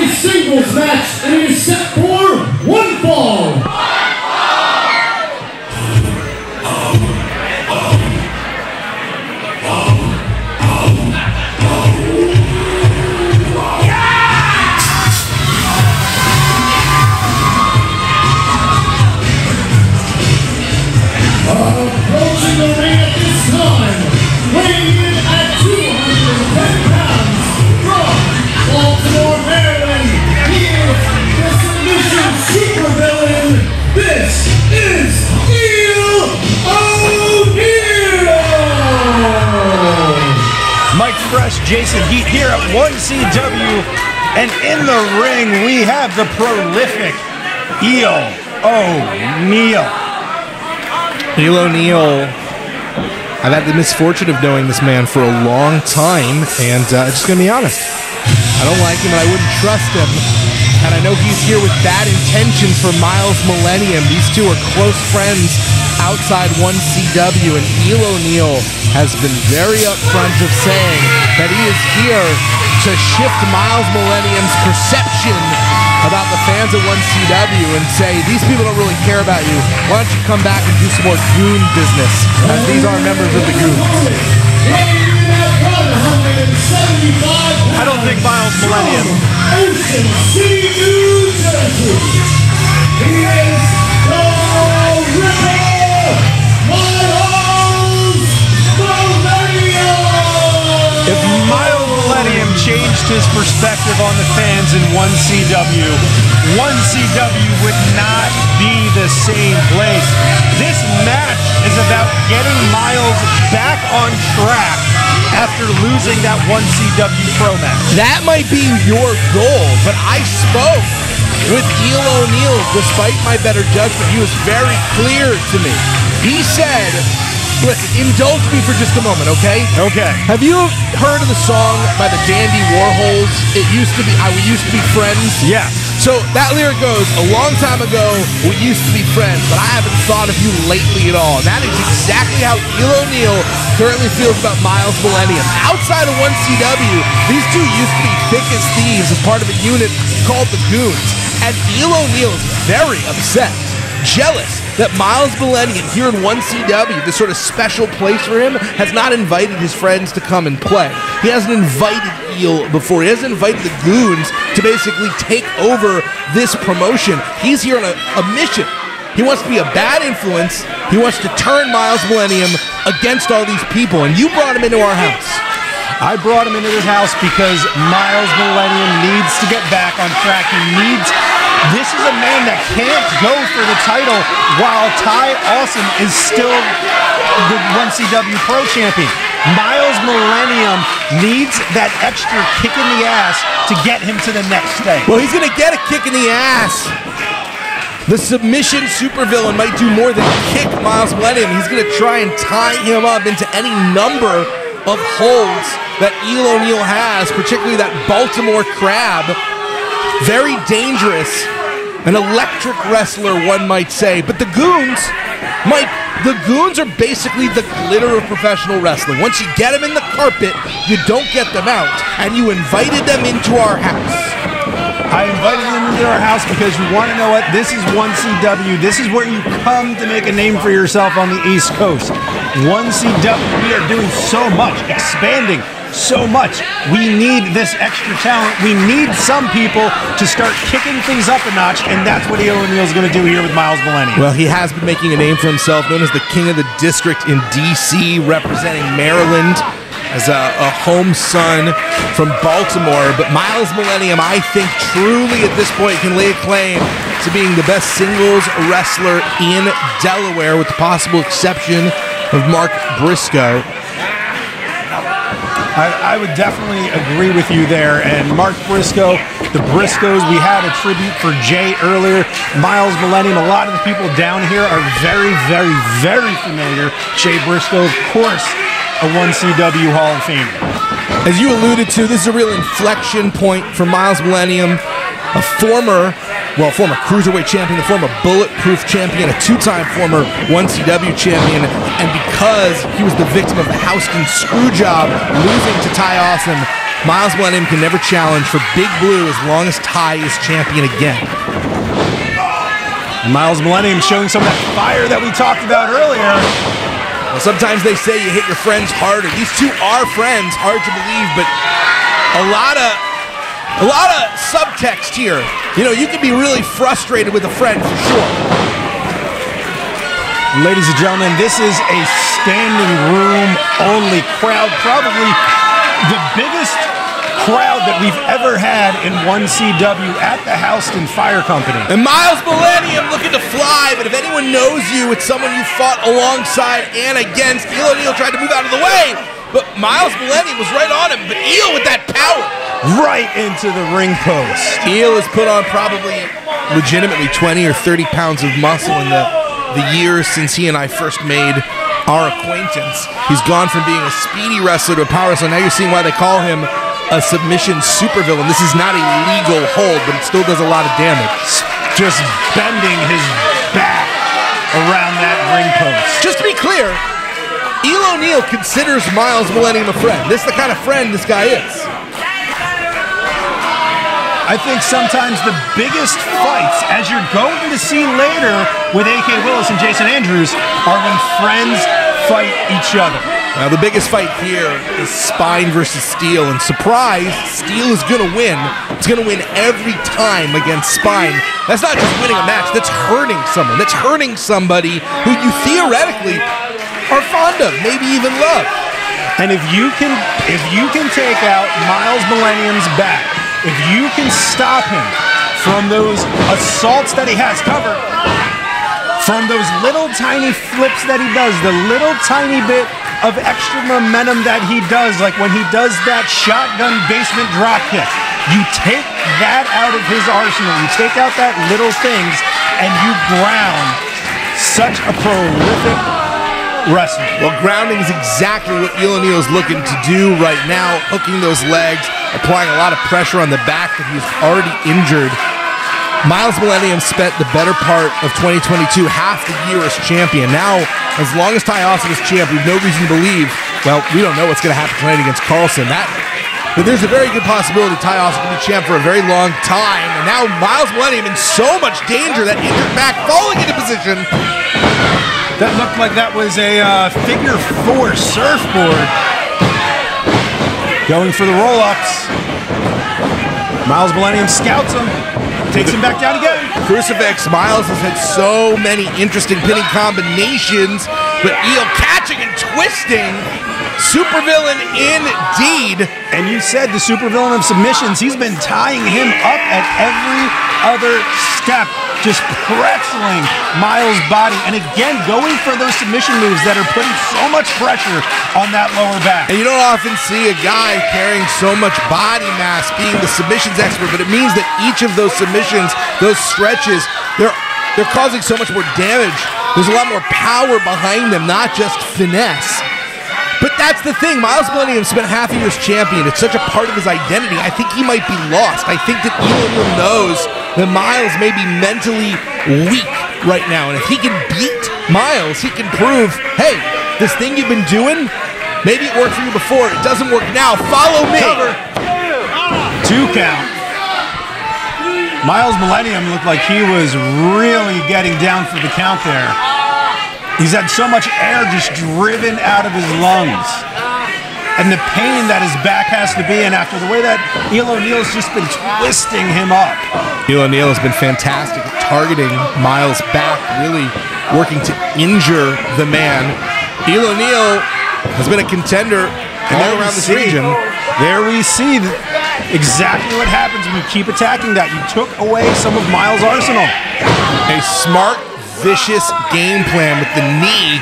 a singles match, and it is set for one fall. Approaching the ring at this time, weighing in at 210 pounds, from Baltimore, Maryland, he is the submission supervillain. This is O'Neal! Mike Fresh, Jason Heat here at 1CW, and in the ring we have the prolific O'Neal. O'Neal, I've had the misfortune of knowing this man for a long time, and just gonna be honest, I don't like him and I wouldn't trust him, and I know he's here with bad intentions for Myles Millennium. These two are close friends outside 1CW, and O'Neal has been very upfront of saying that he is here to shift Myles Millennium's perception about the fans at 1CW and say, these people don't really care about you. Why don't you come back and do some more goon business, as these are members of the goons. I don't think Myles Millennium. Ocean City, New Jersey. He is the River Myles Millennium. If Myles Millennium changed his perspective on the fans in 1CW, 1CW would not be the same place. This match is about getting Myles back on track after losing that 1CW Pro match. That might be your goal, but I spoke with O'Neal. Despite my better judgment, he was very clear to me. He said, listen, indulge me for just a moment, okay? Okay. Have you heard of the song by the Dandy Warhols? It used to be, we used to be friends? Yeah. So that lyric goes, a long time ago, we used to be friends, but I haven't thought of you lately at all. And that is exactly how O'Neal currently feels about Myles Millennium. Outside of 1CW, these two used to be thick as thieves as part of a unit called the Goons. And O'Neal is very upset, jealous that Myles Millennium here in 1CW, this sort of special place for him, has not invited his friends to come and play. He hasn't invited Eel before. He hasn't invited the Goons to basically take over this promotion. He's here on a mission. He wants to be a bad influence. He wants to turn Myles Millennium against all these people, and you brought him into our house. I brought him into this house because Myles Millennium needs to get back on track. This is a man that can't go for the title while Ty Awesome is still the 1CW Pro Champion. Myles Millennium needs that extra kick in the ass to get him to the next stage. Well, he's going to get a kick in the ass. The submission supervillain might do more than kick Myles Millennium. He's going to try and tie him up into any number of holds that O'Neal has, particularly that Baltimore Crab. Very dangerous. An electric wrestler, one might say. But the Goons, Mike, the Goons are basically the glitter of professional wrestling. Once you get them in the carpet, you don't get them out. And you invited them into our house. I invited them into our house because you want to know what? This is 1CW. This is where you come to make a name for yourself on the East Coast. 1CW, we are doing so much, expanding so much. We need this extra talent. We need some people to start kicking things up a notch, and that's what O'Neal's going to do here with Myles Millennium. Well, he has been making a name for himself, known as the King of the District in D.C., representing Maryland as a home son from Baltimore. But Myles Millennium, I think, truly at this point can lay claim to being the best singles wrestler in Delaware, with the possible exception of Mark Briscoe. I would definitely agree with you there. And Mark Briscoe, the Briscoes, we had a tribute for Jay earlier. Myles Millennium, a lot of the people down here are very, very, very familiar. Jay Briscoe, of course, a 1CW Hall of Famer. As you alluded to, this is a real inflection point for Myles Millennium, a former cruiserweight champion, a former bulletproof champion, a two-time former 1CW champion, and because he was the victim of the Houston screw job, losing to Ty Awesome, Myles Millennium can never challenge for Big Blue as long as Ty is champion again. And Myles Millennium showing some of that fire that we talked about earlier. Well, sometimes they say you hit your friends harder. These two are friends, hard to believe, but a lot of subtext here. You know, you can be really frustrated with a friend for sure. Ladies and gentlemen, this is a standing room only crowd, probably the biggest crowd that we've ever had in 1CW at the Houston Fire Company. And Myles Millennium looking to fly, but if anyone knows you, it's someone you fought alongside and against. Eel O'Neal tried to move out of the way, but Myles Millennium was right on him, but Eel with that power. Right into the ring post. Eel has put on probably legitimately 20 or 30 pounds of muscle in the years since he and I first made our acquaintance. He's gone from being a speedy wrestler to a power wrestler. Now you're seeing why they call him a submission supervillain. This is not a legal hold, but it still does a lot of damage. Just bending his back around that ring post. Just to be clear, Eel O'Neal considers Myles Millennium a friend. This is the kind of friend this guy is. I think sometimes the biggest fights, as you're going to see later with A.K. Willis and Jason Andrews, are when friends fight each other. Now, the biggest fight here is Spine versus Steel, and surprise, Steel is going to win. It's going to win every time against Spine. That's not just winning a match, that's hurting someone. That's hurting somebody who you theoretically are fond of, maybe even love. And if you can take out Myles Millennium's back, if you can stop him from those assaults that he has covered, from those little tiny flips that he does, the little tiny bit of extra momentum that he does, like when he does that shotgun basement drop kick, you take that out of his arsenal, you take out that little things, and you ground such a prolific wrestler. Well, grounding is exactly what Eel O'Neal is looking to do right now, hooking those legs, applying a lot of pressure on the back that he's already injured. Myles Millennium spent the better part of 2022, half the year as champion. Now, as long as Ty Austin is champ, we have no reason to believe, well, we don't know what's going to happen tonight against Carlson. But there's a very good possibility Ty Austin can be champ for a very long time. And now Myles Millennium in so much danger, that injured back falling into position. That looked like that was a figure 4 surfboard. Going for the roll-ups. Myles Millennium scouts him. Takes him back down again. Crucifix. Myles has had so many interesting pinning combinations, but Eel catching and twisting. Supervillain indeed. And you said the supervillain of submissions. He's been tying him up at every other step, just pretzeling Myles' body. And again, going for those submission moves that are putting so much pressure on that lower back. And you don't often see a guy carrying so much body mass being the submissions expert, but it means that each of those submissions, those stretches, they're causing so much more damage. There's a lot more power behind them, not just finesse. But that's the thing. Myles Millennium spent half a year as champion. It's such a part of his identity. I think he might be lost. I think that Eel O'Neal knows that Myles may be mentally weak right now. And if he can beat Myles, he can prove, hey, this thing you've been doing, maybe it worked for you before. It doesn't work now. Follow me. Cover. 2 count. Myles Millennium looked like he was really getting down for the count there. He's had so much air just driven out of his lungs. And the pain that his back has to be in after the way that Eel O'Neal's just been twisting him up. Eel O'Neal has been fantastic at targeting Myles' back, really working to injure the man. Eel O'Neal has been a contender all around this region. There we see exactly what happens when you keep attacking that. You took away some of Myles' arsenal. A smart, vicious game plan with the knee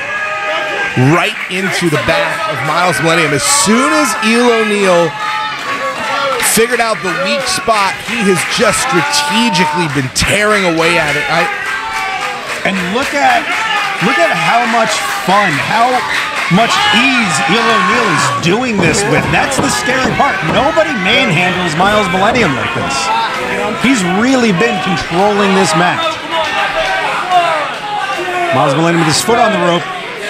right into the back of Myles Millennium. As soon as Eel O'Neal figured out the weak spot, he has just strategically been tearing away at it. And look at how much fun, how much ease Eel O'Neal is doing this with. That's the scary part. Nobody manhandles Myles Millennium like this. He's really been controlling this match. Myles Millennium with his foot on the rope.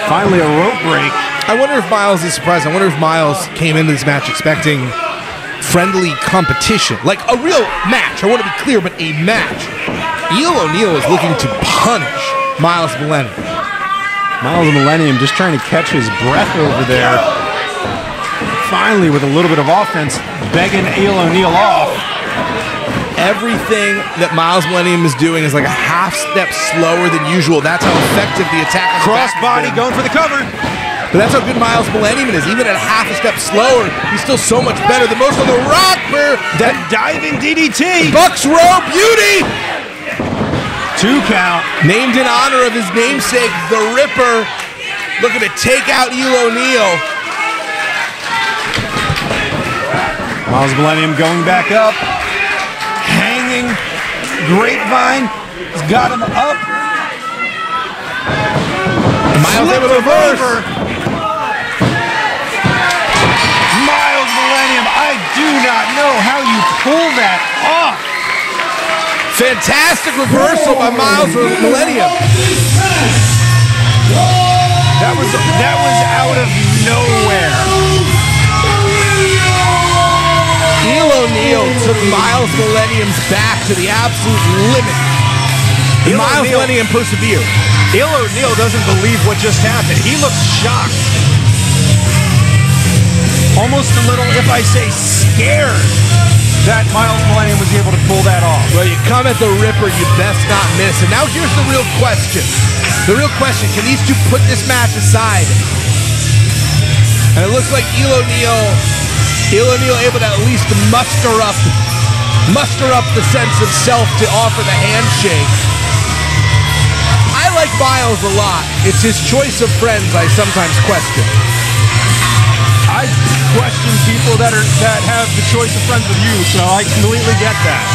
Finally a rope break. I wonder if Myles is surprised. I wonder if Myles came into this match expecting friendly competition, like a real match. I want to be clear, but a match. Eel O'Neill is looking to punish Myles Millennium. Myles Millennium just trying to catch his breath over there. Finally, with a little bit of offense, begging Eel O'Neill off. Everything that Myles Millennium is doing is like a half step slower than usual. That's how effective the attack on the back has Crossbody been. going for the cover. But that's how good Myles Millennium is. Even at half a step slower, he's still so much better than most on the rocker. That diving DDT. Bucks Row Beauty! 2 count. Named in honor of his namesake, the Ripper. Looking to take out Eel O'Neill. Myles Millennium going back up. Hanging. Grapevine has got him up. Myles able to reverse. Myles Millennium, I do not know how you pull that off. Fantastic reversal by Myles Millennium. That was out of nowhere. Eel O'Neill took Myles Millennium's back to the absolute limit. Myles Millennium persevered. Eel O'Neill doesn't believe what just happened. He looks shocked. Almost a little, if I say scared, that Myles Millennium was able to pull that off. Well, you come at the Ripper, you best not miss. And now here's the real question. The real question, can these two put this match aside? And it looks like Eel O'Neill able to at least muster up the sense of self to offer the handshake. I like Myles a lot. It's his choice of friends I sometimes question. I question people that have the choice of friends with you, so I completely get that.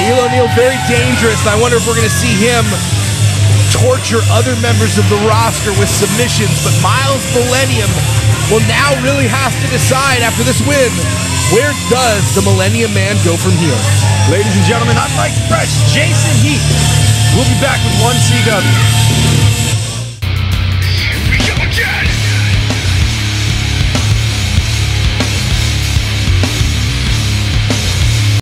Eel O'Neill very dangerous. I wonder if we're going to see him torture other members of the roster with submissions, but Myles Millennium will now really have to decide after this win, where does the Millennium Man go from here? Ladies and gentlemen, I'm Mike Fresh, Jason Heath. We'll be back with 1CW.